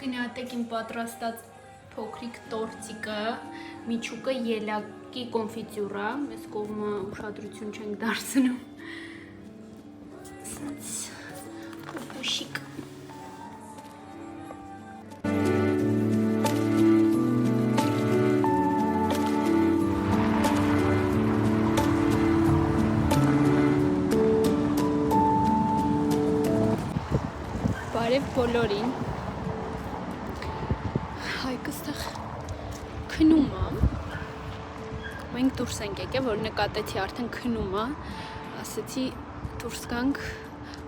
Գնահատեք իմ պատրաստած փոքրիկ տորտիկը, միջուկը ելակի կոնֆիտյուրա, այս կողմը ուշադրություն չենք դարձնում։ Սենց պուպուշիկ։ Բարև բոլորին։ Հայկը ստեղ քնում է։ Մենք դուրս ենք եկել, որ նկատեցի արդեն քնում է։ Ասացի դուրս գանք,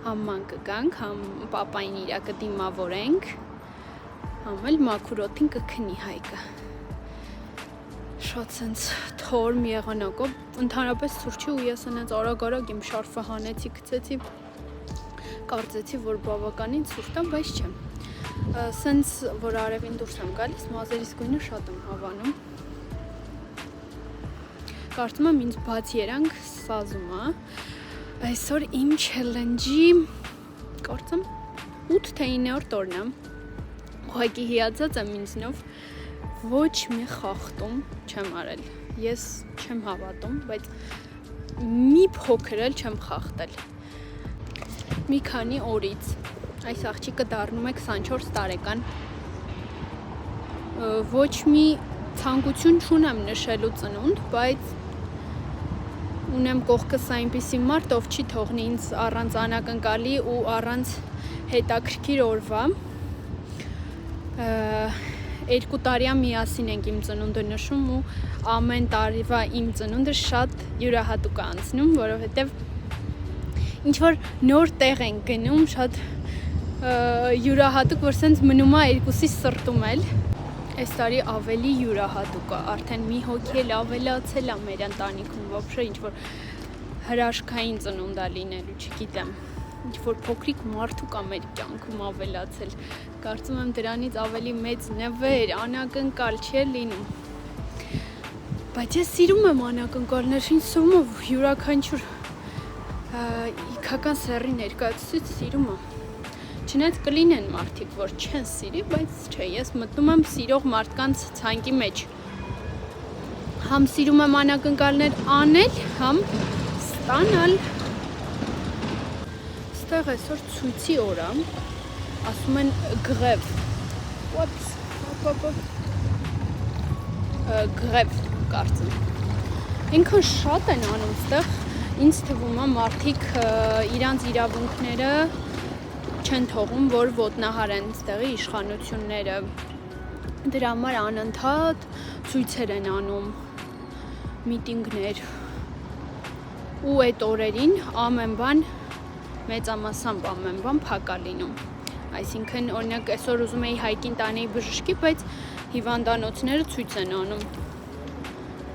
համ ման կգանք, համ պապային իրա կդիմավորենք, համ էլ մաքուր օդին կքնի Հայկը։ Շատ սենց թորմ եղանակով, ընդհանրապես սուրճի ու ես սենց արագ-արագ իմ շարֆը հանեցի, գցեցի, կարծեցի, որ բավականին սուրճ է, բայց չէ։ Սենց, որ արևին դուրս եմ գալիս, մազերիս գույնը շատ եմ հավանում։ Կարծում եմ ինձ բաց երանք սազում է։ Այսօր իմ չելենջի, կարծեմ 8 թե 9-րդ օրն է։ Ուղղակի հիացած եմ ինձնով, ոչ մի խախտում չեմ արել։ Ես չեմ հավատում, բայց մի փոքր էլ չեմ խախտել։ Մի քանի օրից այս աղջիկը դառնում է 24 տարեկան, ոչ մի ցանկություն չունեմ նշելու ծնունդ, բայց ունեմ կողքս այնպիսի մարդ, ով չի թողնի ինձ առանց անակնկալի ու առանց հետաքրքիր օրվա։ 2 տարի միասին ենք իմ ծնունդը նշում ու ամեն տարվա իմ ծնունդը շատ յուրահատուկ է անցնում, որովհետև ինչ-որ նոր տեղ ենք գնում, շատ յուրահատուկ, որ սենց մնում է երկուսի սրտում էլ։ Այս տարի ավելի յուրահատուկ է, արդեն մի հոգի էլ ավելացել է մեր ընտանիքում, ոբշե ինչ-որ հրաշքային ծնունդ է լինելու, չգիտեմ, ինչ-որ փոքրիկ մարդուկ է մեր կյանքում ավելացել, կարծում եմ դրանից ավելի մեծ նվեր, անակնկալ չի լինում, բայց ես սիրում եմ անակնկալներ, ինձ թվում է յուրաքանչյուր իքական սեռի ներկայացուցիչ սիրում եմ, չնայած կլինեն մարդիկ, որ չեն սիրի, բայց չէ, ես մտնում եմ սիրող մարդկանց ցանկի մեջ, համ սիրում եմ անակնկալներ անել, համ ստանալ։ Ստեղ այսօր ցույցի օր է, ասում են գրև, գրև կարծում, ինքան շատ են անում ստեղ, ինձ թվում է մարդիկ իրանց իրավունքները չեն թողում, որ ոտնահարեն ստեղի իշխանությունները, դրա համար անընդհատ ցույցեր են անում, միտինգներ ու այդ օրերին ամեն բան, մեծամասամբ ամեն բան փակ է լինում, այսինքն օրինակ այսօր ուզում էի Հայկին տանեի բժշկի, բայց հիվանդանոցները ցույց են անում,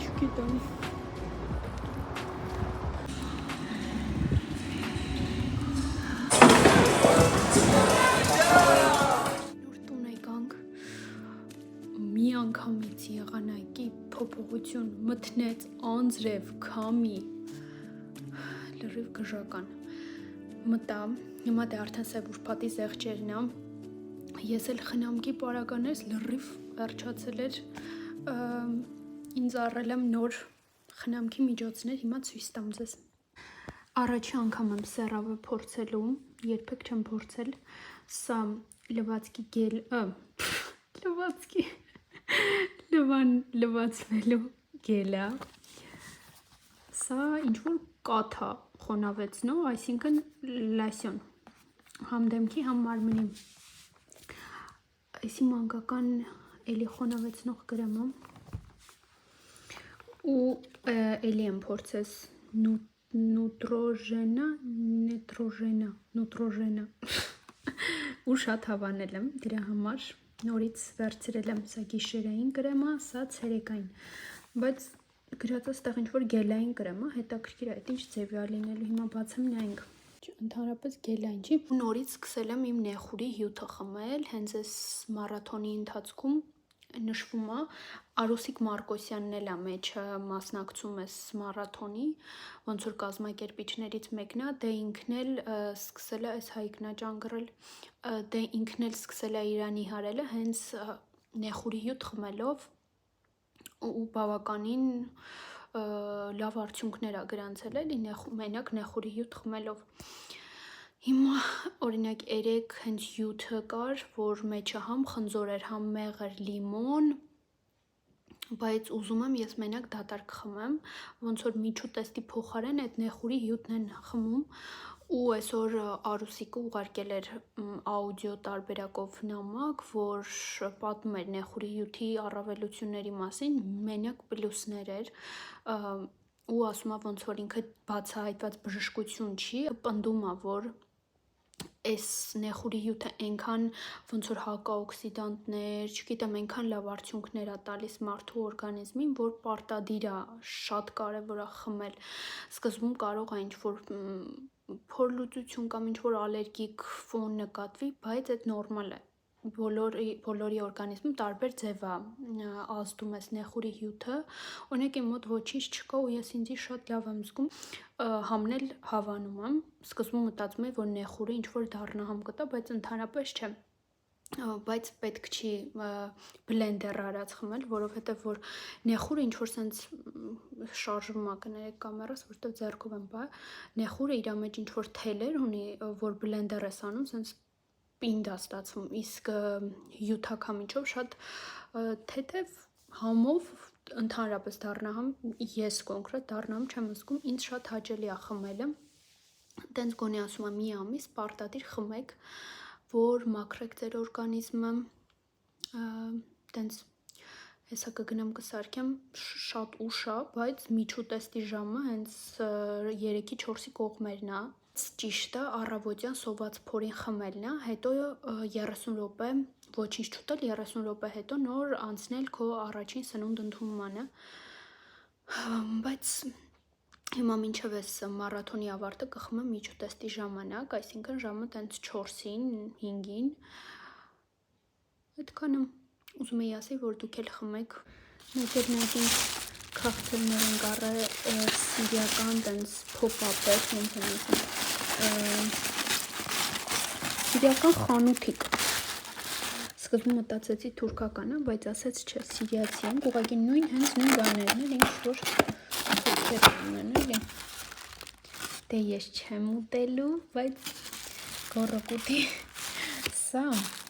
չգիտեմ։ Անգամից եղանակի փոփոխություն մտնեց անձրև, քամի, լրիվ գժական, մտա, հիմա դե արդեն սև ուրբաթի զեղչերն է, ես էլ խնամքի պարագաներս լրիվ վերջացել էր, ինձ առել եմ նոր խնամքի միջոցներ, հիմա ցույց տամ ձեզ։ Առաջի անգամ եմ սերավը փորձելու, երբեք չեմ փորձել, սա լվացքի գել, լվացվելու գել է, սա ինչ-որ կաթ է խոնավեցնող, այսինքն լասյոն, համ դեմքի, համ մարմնի, այսի մանկական էլի խոնավեցնող գրեմ է, ու էլի եմ փորձես նուտրոժենա, ու շատ հավանել եմ դրա համար, նորից վերցրել եմ սա գիշերային կրեմա, սա ցերեկային, բայց գրածս տեղ ինչ-որ գելային կրեմա, հետաքրքիր է, այդ ինչ ձևի է լինելու, հիմա բացեմ նայենք, ընդհանրապես գելային չի, նորից սկսել եմ իմ նեխուրի հյութը խմել, հենց այս մարաթոնի ընթացքում նշվում է, Արուսիկ Մարկոսյանն էլ է մեջը մասնակցում է մարաթոնի, ոնց որ կազմակերպիչներից մեկն է, դե ինքն էլ սկսել է, այս Հայկն է ճանգռել, դե ինքն էլ սկսել է Իրանի հարելը հենց նեխուրի հյութ խմելով ու բավականին լավ արդյունքներ է գրանցել էլի մենակ նեխուրի հյութ խմելով։ Հիմա օրինակ երեք հենց հյութը կար, որ մեջը համ խնձոր էր, համ մեղր, լիմոն, բայց ուզում եմ ես մենակ դատարկ խմեմ, ոնց որ միջուտեստի փոխարեն այդ նեխուրի հյութն են խմում, ու այսօր Արուսիկը ուղարկել էր աուդիո տարբերակով նամակ, որ պատմում էր նեխուրի հյութի առավելությունների մասին, մենակ պլյուսներ էր, ու ասում է ոնց որ ինքը բացահայտված բժշկություն չի, պնդում է, որ այս նեխուրի հյութը այնքան ոնց որ հակաօքսիդանտներ, չգիտեմ, այնքան լավ արդյունքներ է տալիս մարդու օրգանիզմին, որ պարտադիր է, շատ կարևոր է խմել։ Սկզբում կարող է ինչ-որ փորլուծություն կամ ինչ-որ ալերգիկ ֆոն նկատվի, բայց այդ նորմալ է։ Բոլորի օրգանիզմում տարբեր ձև է ազդում այս նեխուրի հյութը, օրինակ իմ մոտ ոչինչ չկա ու ես ինձի շատ լավ եմ զգում, համնել հավանում եմ, սկզբում մտածում էի, որ նեխուրը ինչ-որ դառնահամ կտա, բայց ընդհանրապես չէ, բայց պետք չի բլենդեր արած խմել, որովհետև որ նեխուրը ինչ-որ սենց շարժվում է, կներեք կամերաս, որտեղ ձեռքով եմ բա, նեխուրը իր մեջ ինչ-որ թելեր ունի, որ բլենդեր ես անում, սենց պինդ է ստացվում, իսկ հյութաքամիչով շատ թեթև համով ընդհանրապես դառնահամ, ես կոնկրետ դառնահամ չեմ զգում, ինձ շատ հաճելի է խմելը, տենց գոնե ասում եմ մի ամիս պարտադիր խմեք, որ մաքրեք ձեր օրգանիզմը, տենց հեսա կգնամ կսարքեմ, շատ ուշ է, բայց միջուտեստի ժամը հենց 3-ի 4-ի կողմերն է, ճիշտը առավոտյան սոված փորին խմելն է, հետո 30 րոպե, ոչինչ չուտել, 30 րոպե հետո նոր անցնել քո առաջին սնունդ ընդունմանը, բայց հիմա մինչև այս մարաթոնի ավարտը կխմեմ միջուտեստի ժամանակ, այսինքն ժամը տենց 4-ին, 5-ին, այդքանը ուզում էի ասի, որ դուք էլ խմեք, մեկ էլ նայտին քաղցրներ ենք առը սիրիական տենց փոպապ էր, հենց են ասում, սիրիական խանութիկ, սկզբում մտածեցի թուրքական է, բայց ասեց չէ, սիրիացի ենք, ուղղակի նույն հենց նույն բաներն էլ, ինչ որ սուպեր ունեն էլի, դե ես չեմ ուտելու, բայց գորոկուտի, սա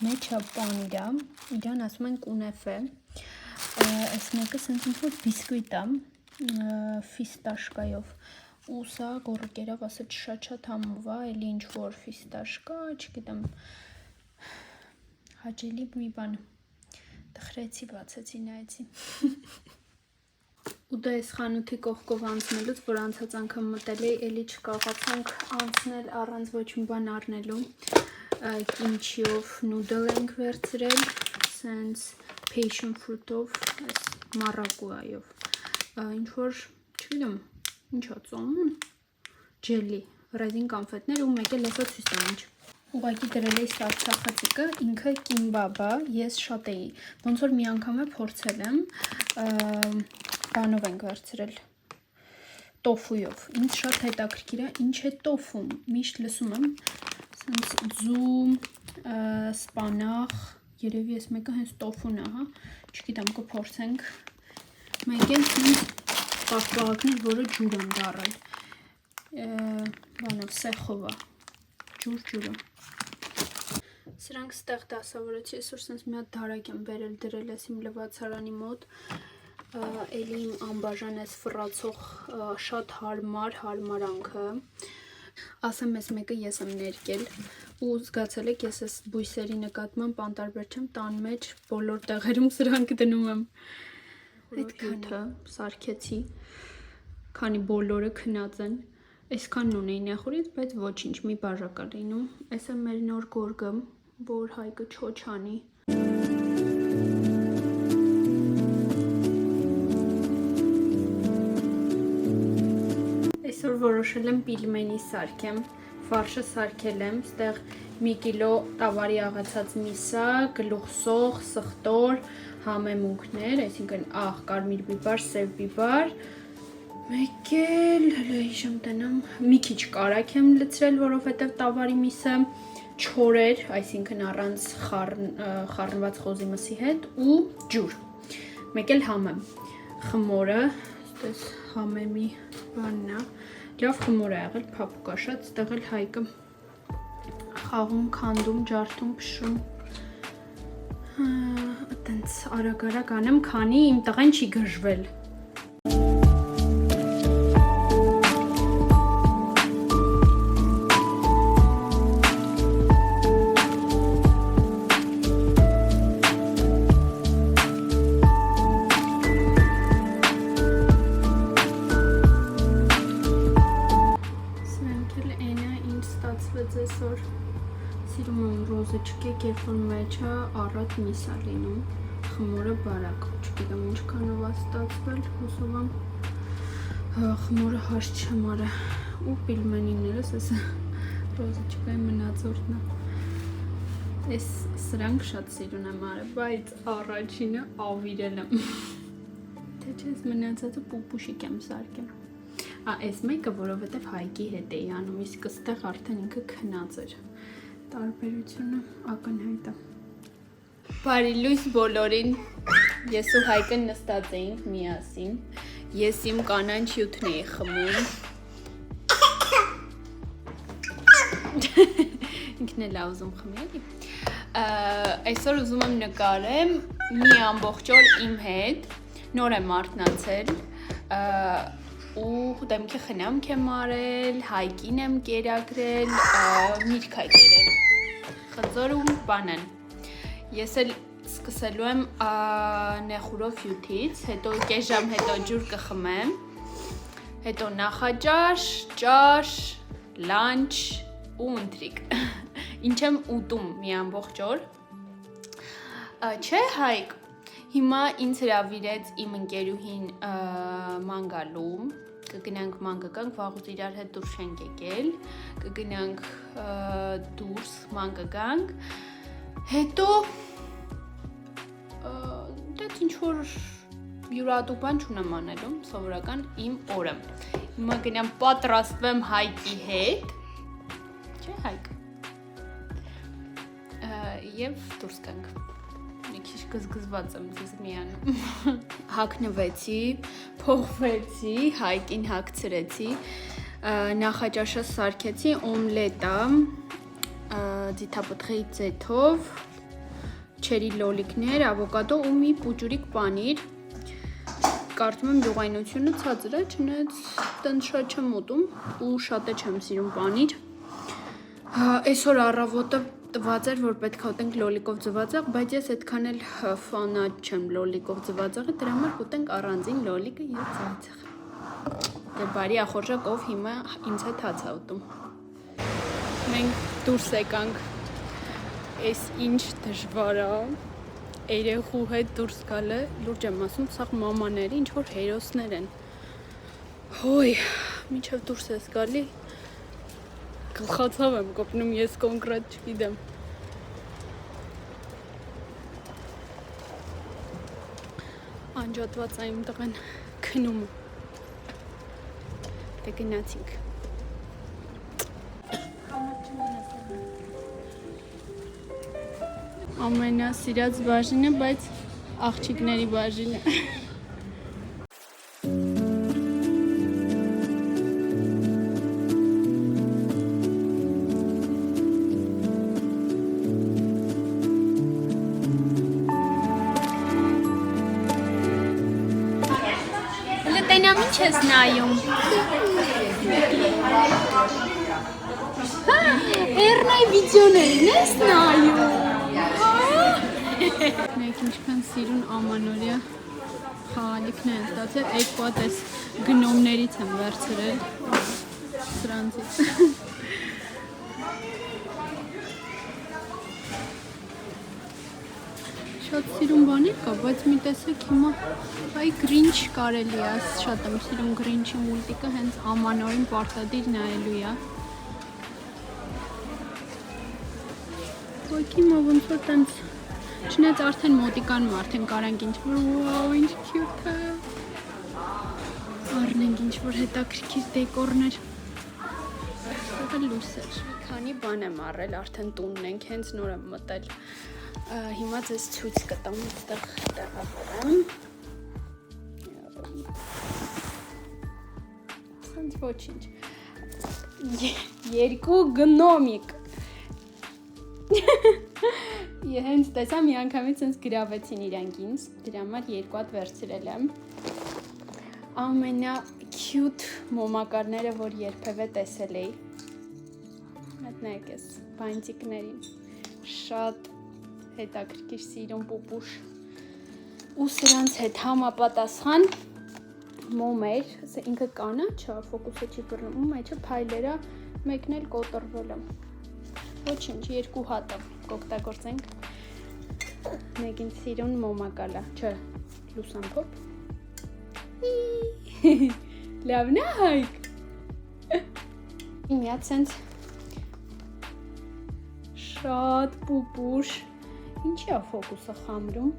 մեջը պանիր է, իրան ասում են կունեֆե, այս մեկը սենց ինչ-որ բիսկվիտ է, ֆիստաշկայով, ու սա գորոկերավ ասեց շատ համով է, էլի ինչ-որ ֆիստաշկա, չգիտեմ, հաճելի մի բան, տխրեցի, բացեցի, նայեցի, ու դա այս խանութի կողքով անցնելուց, որ անցած անգամ մտել էի, էլի չկարողացանք անցնել առանց ոչ մի բան առնելու, կիմչիով նուդլ ենք վերցրել, սենց passion fruit-ով, այս մարակուայով, ինչ-որ, չգիտեմ, ինչա ծոմուն, ջելի, ռեզին կանֆետներ ու մեկ էլ լեսա ցույց տամ ինչ։ Ուղղակի դրել էի սարցախցիկը, ինքը կիմբաբ է, ես շատ էի, ոնց որ մի անգամ է փորձել եմ, բանով ենք վերցրել, տոֆույով, ինձ շատ հետաքրքիր է, ինչ է տոֆում, միշտ լսում եմ, սենց ձու, սպանախ, երևի ես մեկը հենց տոֆուն է, հա, չգիտեմ կփորձենք, մեկ էլ սենց պաղպաղակներ, որը ջուր են դառել, բանով, սեխով է, ջուրը, սրանք ստեղ դասավորեցի, այսօր սենց մի հատ դարակ եմ բերել դրել ես իմ լվացարանի մոտ, էլի իմ անբաժան ես ֆռացող շատ հարմարանքը, ասեմ ես մեկը ես եմ ներկել ու զգացել եք ես ես բույսերի նկատմամբ անտարբեր չեմ, տան մեջ բոլոր տեղերում սրանք դնում եմ, այդքանը սարքեցի, քանի բոլորը քնած են, այսքանն ունեի նեխուրից, բայց ոչինչ, մի բաժակ է լինում, այս է մեր նոր գորգը, որ Հայկը չոչանի, այսօր որոշել եմ պիլմենի սարքեմ, ֆարշը սարքել եմ, ստեղ 1 կիլո տավարի աղացած միսա, գլուխսող, սխտոր, համեմունքներ, այսինքն աղ, կարմիր բիբար, սև բիբար, մեկ էլ, հիշում տնամ, մի քիչ կարագ եմ լցրել, որովհետև տավարի միսը չորեր, այսինքն առանց խառնված խոզի մսի հետ ու ջուր, մեկ էլ համեմ, խմորը, ստես համեմի բանն է, լավ խմոր է եղել, փափուկաշած, ստեղ էլ Հայկը խաղում, քանդում, ջարդում, փշում, այտենց արագ անեմ, քանի իմ տղեն չի գժվել։ Այսօր սիրում եմ ռոզեչկեք, երբ որ մեջը առատ միս է լինում, խմորը բարակ, չգիտեմ ինչքանով է ստացվել, հուսով եմ խմորը հաշ չեմ արել ու պիլմենիներս այս ռոզեչկայի մնացորդն է, այս սրանք շատ սիրուն եմ արել, բայց առաջինը ավիրել եմ, թե չես մնացածը պուպուշիկ եմ սարկել։ Այս մեկը, որովհետև Հայկի հետ էի անում, իսկ ստեղ արդեն ինքը քնած էր, տարբերությունը ակնհայտ է։ Բարի լույս բոլորին, ես ու Հայկը նստած էինք միասին, ես իմ կանանչ հյութն էի խմում, ինքն էլ է ուզում խմի էլի, այսօր ուզում եմ նկարեմ մի ամբողջ օր իմ հետ, նոր եմ արթնացել, ու դեմքի խնամք եմ արել, Հայկին եմ կերակրել, միրգ է կերել, խձորում բանան, ես էլ սկսելու եմ նեխուրով հյութից, հետո կես ժամ հետո ջուր կխմեմ, հետո նախաճաշ, ճաշ, լանչ ու ընթրիկ, ինչ եմ ուտում մի ամբողջ օր, չէ Հայկ, հիմա ինձ հրավիրեց իմ ընկերուհին ման գալու, կգնանք ման գանք, վաղուց իրար հետ դուրս չենք եկել, կգնանք դուրս ման գանք, հետո դեց ինչ-որ յուրատու բան չունեմ անելու, սովորական իմ օրը, հիմա գնամ պատրաստվեմ Հայկի հետ, չէ Հայկ, և դուրս գանք։ Մի քիչ գզգզված եմ ձեզ միանում, հագնվեցի, փոխվեցի, Հայկին հագցրեցի, նախաճաշը սարքեցի, օմլետա, ձիթապտղի ձեթով, չերի լոլիկներ, ավոկադո ու մի պուճուրիկ պանիր, կարծում եմ յուղայնությունը ցածր է, չնայած տենց շատ չեմ ուտում ու շատ է չեմ սիրում պանիր, այսօր առավոտը տված էր, որ պետք է ուտենք լոլիկով ձվածեղ, բայց ես այդքան էլ ֆանատ չեմ լոլիկով ձվածեղը, դրա համար կուտենք առանձին լոլիկը և ձվածեղ։ Դե բարի ախորժակ ով հիմա ինձ հետ հաց է ուտում։ Մենք դուրս եկանք, այս ինչ դժվար է, երեխու հետ դուրս գալը, լուրջ եմ ասում, սաղ մամաների ինչ-որ հերոսներ են։ Հոյ, մինչև դուրս ես գալի, գլխացավ եմ կոպնում, ես կոնկրետ չգիտեմ։ Անջատված է իմ տղեն քնում։ Դե գնացինք։ Ամենասիրած բաժինը, բայց աղջիկների բաժինը։ Տենամ ինչ ես նայում։ Էրնայի վիդեոներին ես նայում։ Մեկ ինչքան սիրուն ամանորյա խաղալիքներ են ստացել, այդ պատ ես գնոմներից եմ վերցրել սրանցից։ Շատ սիրուն բաներ կա, բայց մի տեսեք հիմա այ գրինչ կարելի է, շատ եմ սիրում գրինչի մուլտիկը, հենց ամանորին պարտադիր նայելու է։ Ակիմա ոնց որ տենց չնայած արդեն մոտիկանում արդեն կարանք ինչ-որ վաու ինչ cute է առնենք ինչ-որ հետաքրքիր դեկորներ այստեղ լույսեր քանի բան եմ առել արդեն տունն ենք հենց նոր եմ մտել հիմա ձեզ ցույց կտամ այստեղ տեղավորեմ սենց ոչինչ երկու գնոմիկ Հենց տեսա մի անգամից ինձ գրավեցին իրանք ինձ, դրա համար երկու հատ վերցրել եմ։ Ամենա cute մոմակարները, որ երբևէ տեսել էի։ Մտնեք ես բանտիկներին։ Շատ հետաքրքիր սիրուն պուպուշ։ Ու սրանց հետ համապատասխան մոմ էր, ինքը կանաչ է, ֆոկուսը չի բռնում, մեջը փայլերը, մեկն էլ կոտրվել է։ Ոչինչ, երկու հատը կօգտագործենք։ Մեկին սիրուն մոմակալա, չէ, լուսամփոփ։ Լավն է հայք։ Մի հատ սենց շատ պուպուշ։ Ինչի է ֆոկուսը խամրում,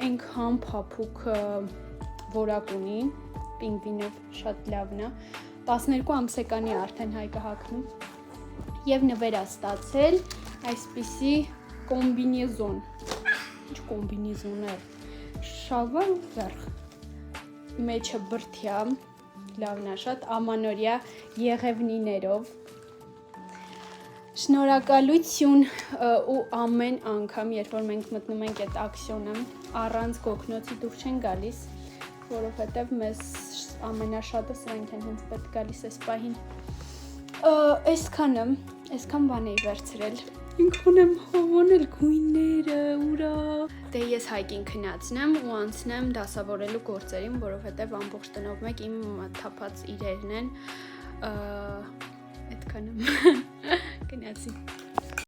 այնքան փափուկ որակ ունի, պինգվինով շատ լավն է։ 12 ամսեկանի արդեն հայկը հագնում։ Եվ նվեր է ստացել այսպիսի կոմբինեզոն։ Ինչ կոմբինեզոն է։ Շալվար ու վերխ։ Մեջը բրդյա, լավն է շատ ամանորյա եղևնիներով։ Շնորհակալություն ու ամեն անգամ, երբ որ մենք մտնում ենք այդ ակցիոնը, առանց գոգնոցի դուրս չեն գալիս, որովհետև մեզ ամենաշատը սրանք են հենց պետք գալիս այս պահին։ Այսքան բան էի վերցրել։ Ինքն եմ հավանել գույները, ուրա։ Դե ես հայկին քնացնեմ ու անցնեմ դասավորելու գործերին, որովհետև ամբողջ տնով մեկ իմ թափած իրերն են։ Այդքան եմ։ Գնացի։